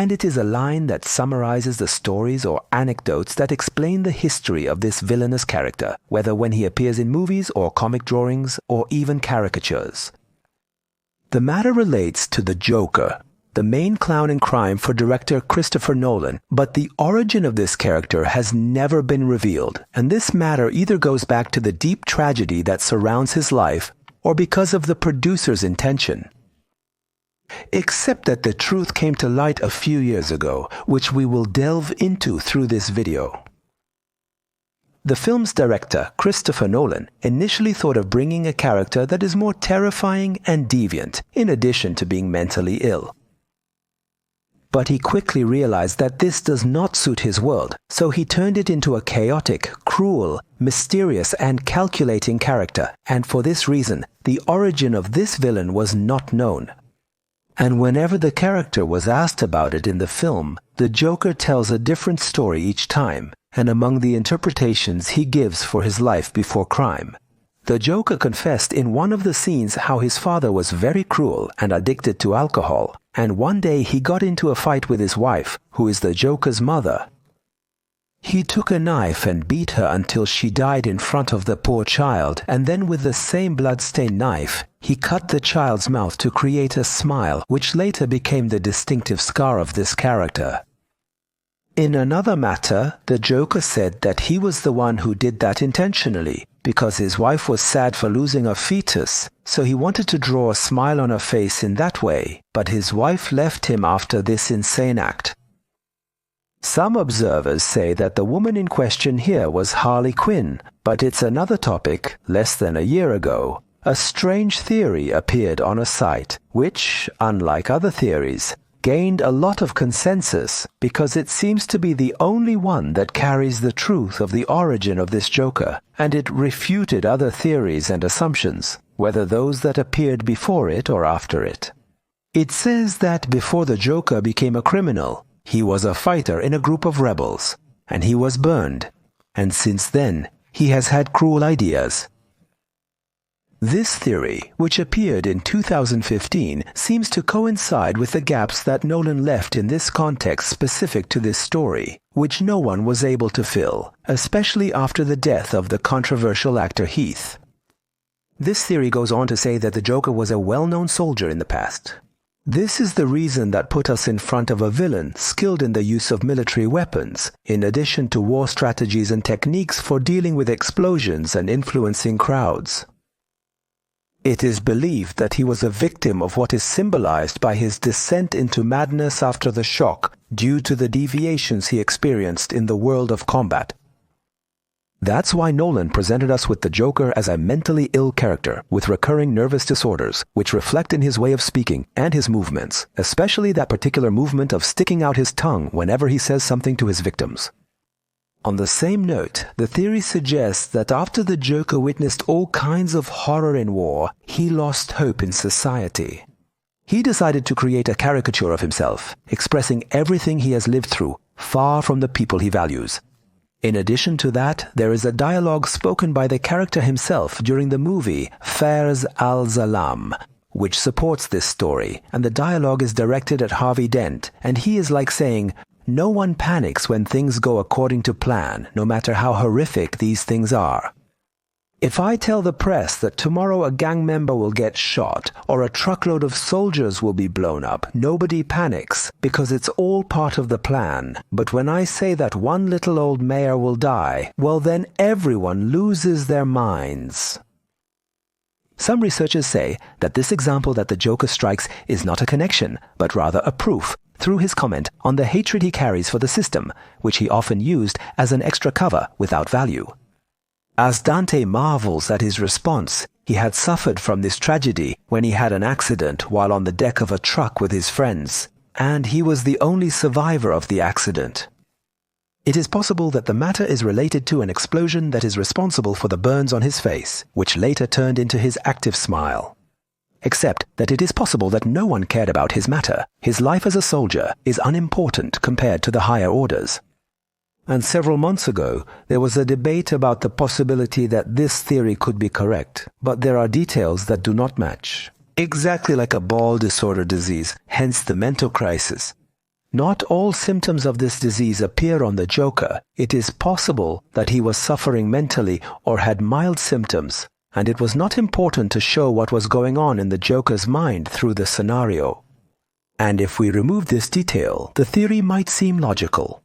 and it is a line that summarizes the stories or anecdotes that explain the history of this villainous character, whether when he appears in movies or comic drawings or even caricatures. The matter relates to the Joker, the main clown in crime for director Christopher Nolan, but the origin of this character has never been revealed, and this matter either goes back to the deep tragedy that surrounds his life or because of the producer's intention. Except that the truth came to light a few years ago, which we will delve into through this video. The film's director, Christopher Nolan, initially thought of bringing a character that is more terrifying and deviant, in addition to being mentally ill. But he quickly realized that this does not suit his world, so he turned it into a chaotic, cruel, mysterious, and calculating character, and for this reason, the origin of this villain was not known. And whenever the character was asked about it in the film, the Joker tells a different story each time, and among the interpretations he gives for his life before crime. The Joker confessed in one of the scenes how his father was very cruel and addicted to alcohol, and one day he got into a fight with his wife, who is the Joker's mother. He took a knife and beat her until she died in front of the poor child, and then with the same blood-stained knife, he cut the child's mouth to create a smile, which later became the distinctive scar of this character. In another matter, the Joker said that he was the one who did that intentionally, because his wife was sad for losing a fetus, so he wanted to draw a smile on her face in that way, but his wife left him after this insane act. Some observers say that the woman in question here was Harley Quinn, but it's another topic. Less than a year ago, a strange theory appeared on a site, which, unlike other theories, gained a lot of consensus because it seems to be the only one that carries the truth of the origin of this Joker, and it refuted other theories and assumptions, whether those that appeared before it or after it. It says that before the Joker became a criminal, he was a fighter in a group of rebels, and he was burned, and since then he has had cruel ideas. This theory, which appeared in 2015, seems to coincide with the gaps that Nolan left in this context specific to this story, which no one was able to fill, especially after the death of the controversial actor Heath. This theory goes on to say that the Joker was a well-known soldier in the past. This is the reason that put us in front of a villain skilled in the use of military weapons, in addition to war strategies and techniques for dealing with explosions and influencing crowds. It is believed that he was a victim of what is symbolized by his descent into madness after the shock due to the deviations he experienced in the world of combat. That's why Nolan presented us with the Joker as a mentally ill character with recurring nervous disorders, which reflect in his way of speaking and his movements, especially that particular movement of sticking out his tongue whenever he says something to his victims. On the same note, the theory suggests that after the Joker witnessed all kinds of horror in war, he lost hope in society. He decided to create a caricature of himself, expressing everything he has lived through, far from the people he values. In addition to that, there is a dialogue spoken by the character himself during the movie Fairs al-Zalam, which supports this story, and the dialogue is directed at Harvey Dent, and he is like saying, "No one panics when things go according to plan, no matter how horrific these things are. If I tell the press that tomorrow a gang member will get shot or a truckload of soldiers will be blown up, nobody panics because it's all part of the plan. But when I say that one little old mayor will die, well then everyone loses their minds." Some researchers say that this example that the Joker strikes is not a connection, but rather a proof, through his comment on the hatred he carries for the system, which he often used as an extra cover without value. As Dante marvels at his response, he had suffered from this tragedy when he had an accident while on the deck of a truck with his friends, and he was the only survivor of the accident. It is possible that the matter is related to an explosion that is responsible for the burns on his face, which later turned into his active smile. Except that it is possible that no one cared about his matter. His life as a soldier is unimportant compared to the higher orders. And several months ago, there was a debate about the possibility that this theory could be correct, but there are details that do not match. Exactly like a ball disorder disease, hence the mental crisis. Not all symptoms of this disease appear on the Joker. It is possible that he was suffering mentally or had mild symptoms, and it was not important to show what was going on in the Joker's mind through the scenario. And if we remove this detail, the theory might seem logical.